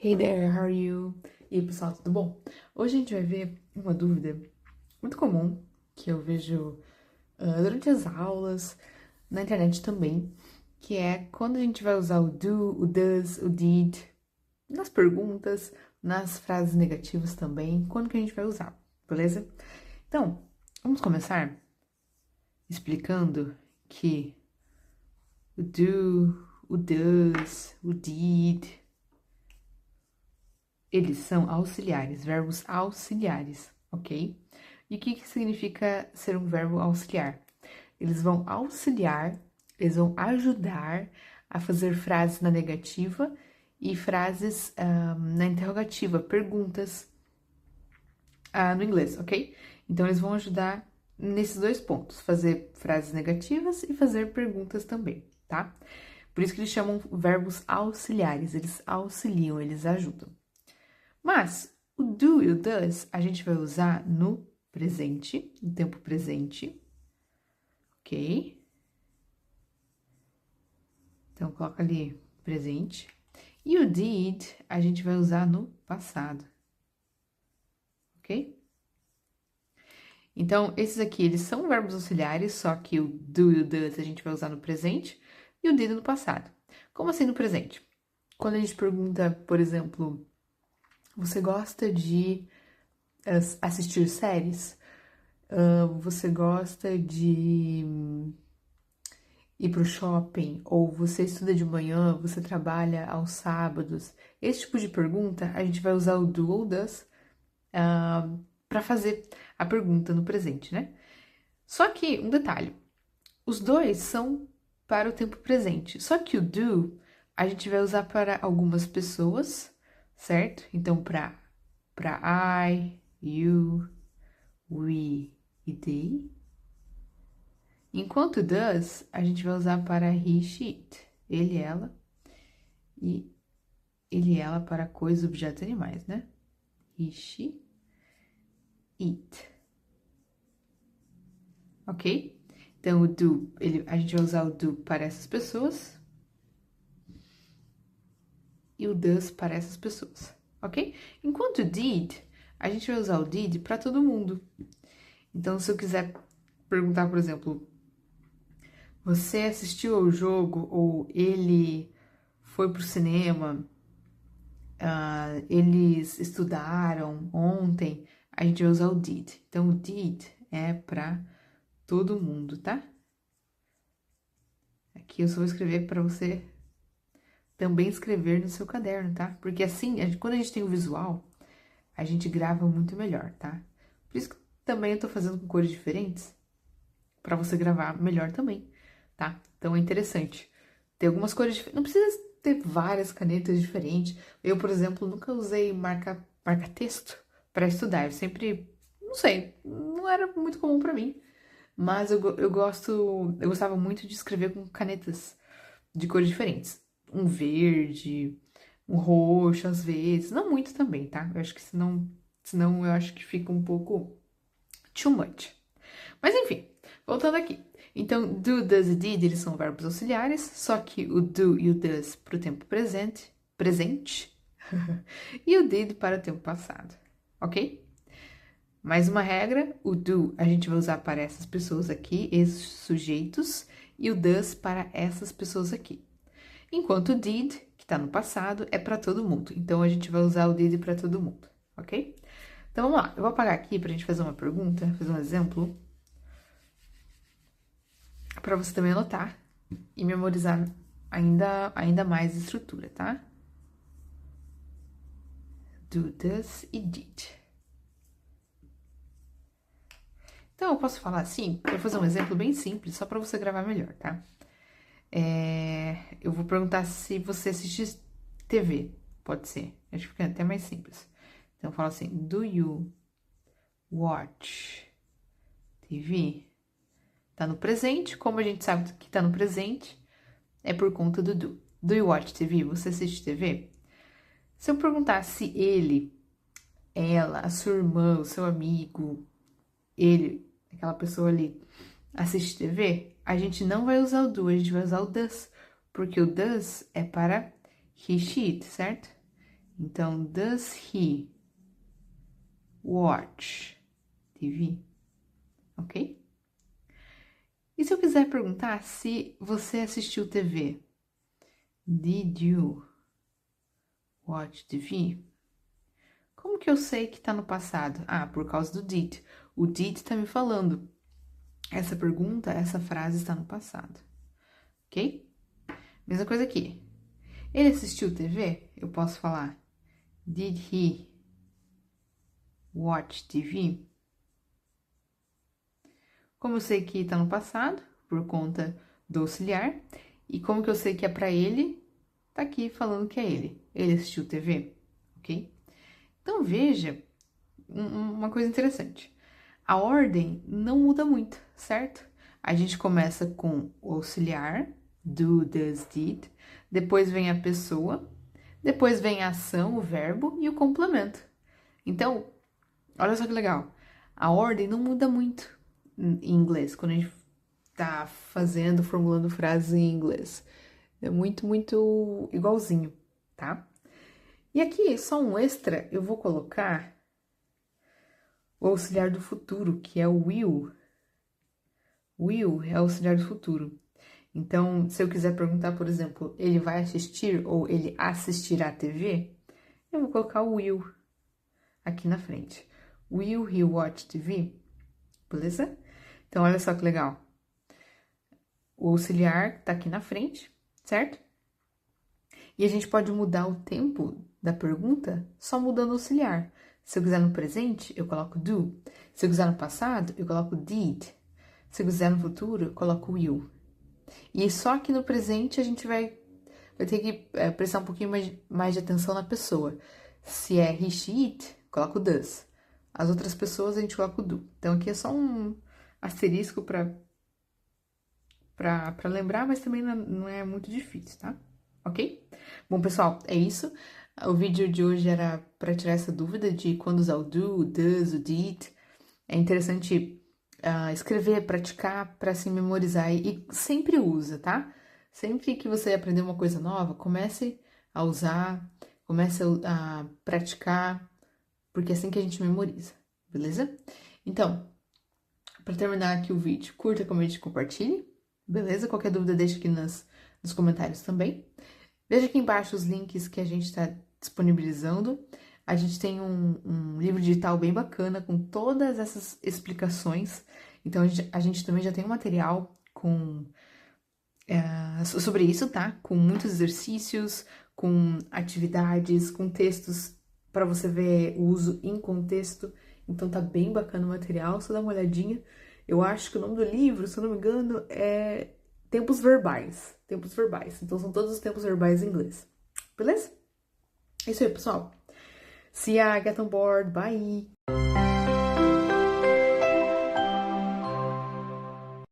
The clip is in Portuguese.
Hey there, how are you? E aí, pessoal, tudo bom? Hoje a gente vai ver uma dúvida muito comum que eu vejo durante as aulas, na internet também, que é quando a gente vai usar o do, o does, o did, nas perguntas, nas frases negativas também, quando que a gente vai usar, beleza? Então, vamos começar explicando que o do, o does, o did, eles são auxiliares, verbos auxiliares, ok? E o que significa ser um verbo auxiliar? Eles vão auxiliar, eles vão ajudar a fazer frases na negativa e frases na interrogativa, perguntas no inglês, ok? Então, eles vão ajudar nesses dois pontos, fazer frases negativas e fazer perguntas também, tá? Por isso que eles chamam verbos auxiliares, eles auxiliam, eles ajudam. Mas o do e o does a gente vai usar no presente, no tempo presente, ok? Então, coloca ali presente. E o did a gente vai usar no passado, ok? Então, esses aqui, eles são verbos auxiliares, só que o do e o does a gente vai usar no presente e o did no passado. Como assim no presente? Quando a gente pergunta, por exemplo, você gosta de assistir séries? Você gosta de ir pro shopping? Ou você estuda de manhã, você trabalha aos sábados? Esse tipo de pergunta, a gente vai usar o do ou does para fazer a pergunta no presente, né? Só que, um detalhe, os dois são para o tempo presente. Só que o do, a gente vai usar para algumas pessoas, certo? Então, para I, you, we e they. Enquanto does, a gente vai usar para he, she, it. Ele, ela. E ele e ela para coisas, objetos e animais, né? He, she, it. Ok? Então, o do, a gente vai usar o do para essas pessoas. E o does para essas pessoas. Ok? Enquanto o did, a gente vai usar o did para todo mundo. Então, se eu quiser perguntar, por exemplo, você assistiu ao jogo ou ele foi pro cinema, eles estudaram ontem, a gente vai usar o did. Então, o did é para todo mundo, tá? Aqui eu só vou escrever para você também escrever no seu caderno, tá? Porque assim, quando a gente tem o visual, a gente grava muito melhor, tá? Por isso que também eu tô fazendo com cores diferentes, para você gravar melhor também, tá? Então é interessante. Tem algumas cores diferentes, não precisa ter várias canetas diferentes. Eu, por exemplo, nunca usei marca-texto para estudar. Eu sempre, não sei, não era muito comum para mim. Mas eu gostava muito de escrever com canetas de cores diferentes. Um verde, um roxo às vezes. Não muito também, tá? Eu acho que senão eu acho que fica um pouco too much. Mas enfim, voltando aqui. Então, do, does e did, eles são verbos auxiliares, só que o do e o does para o tempo presente, e o did para o tempo passado, ok? Mais uma regra, o do a gente vai usar para essas pessoas aqui, esses sujeitos, e o does para essas pessoas aqui. Enquanto o did, que está no passado, é para todo mundo. Então, a gente vai usar o did para todo mundo, ok? Então, vamos lá. Eu vou apagar aqui para a gente fazer uma pergunta, fazer um exemplo, para você também anotar e memorizar ainda mais a estrutura, tá? Do, does e did. Então, eu posso falar assim, eu vou fazer um exemplo bem simples, só para você gravar melhor, tá? Eu vou perguntar se você assiste TV, pode ser. Acho que fica até mais simples. Então, eu falo assim, do you watch TV? Tá no presente, como a gente sabe que tá no presente, é por conta do do. Do you watch TV? Você assiste TV? Se eu perguntar se ele, ela, a sua irmã, o seu amigo, ele, aquela pessoa ali, assiste TV, a gente não vai usar o do, a gente vai usar o does, porque o does é para he, she, it, certo? Então, does he watch TV? Ok? E se eu quiser perguntar se você assistiu TV? Did you watch TV? Como que eu sei que tá no passado? Ah, por causa do did. O did tá me falando. Essa pergunta, essa frase está no passado. Ok? Mesma coisa aqui. Ele assistiu TV? Eu posso falar Did he watch TV? Como eu sei que tá no passado? Por conta do auxiliar. E como que eu sei que é pra ele? Tá aqui falando que é ele. Ele assistiu TV? Ok? Então veja uma coisa interessante. A ordem não muda muito, certo? A gente começa com o auxiliar, do, does, did. Depois vem a pessoa. Depois vem a ação, o verbo e o complemento. Então, olha só que legal. A ordem não muda muito em inglês, quando a gente tá fazendo, formulando frases em inglês. É muito, muito igualzinho, tá? E aqui, só um extra, eu vou colocar o auxiliar do futuro, que é o will. Will é o auxiliar do futuro. Então, se eu quiser perguntar, por exemplo, ele vai assistir ou ele assistirá a TV, eu vou colocar o will aqui na frente. Will he watch TV? Beleza? Então, olha só que legal. O auxiliar tá aqui na frente, certo? E a gente pode mudar o tempo da pergunta só mudando o auxiliar. Se eu quiser no presente, eu coloco do. Se eu quiser no passado, eu coloco did. Se eu quiser no futuro, eu coloco will. E só que no presente a gente vai ter que prestar um pouquinho mais de atenção na pessoa. Se é he, she, it, coloco does. As outras pessoas a gente coloca o do. Então aqui é só um asterisco para lembrar, mas também não é muito difícil, tá? Ok? Bom, pessoal, é isso. O vídeo de hoje era para tirar essa dúvida de quando usar o do, o does, o did. É interessante escrever, praticar para se memorizar e sempre usa, tá? Sempre que você aprender uma coisa nova, comece a usar, comece a praticar, porque é assim que a gente memoriza, beleza? Então, para terminar aqui o vídeo, curta, comente e compartilhe, beleza? Qualquer dúvida deixa aqui nos comentários também. Veja aqui embaixo os links que a gente está disponibilizando. A gente tem um livro digital bem bacana com todas essas explicações. Então, a gente também já tem um material sobre isso, tá? Com muitos exercícios, com atividades, com textos para você ver o uso em contexto. Então, tá bem bacana o material, só dá uma olhadinha. Eu acho que o nome do livro, se eu não me engano, é Tempos Verbais. Tempos Verbais. Então, são todos os tempos verbais em inglês. Beleza? É isso aí, pessoal. See ya, get on board, bye!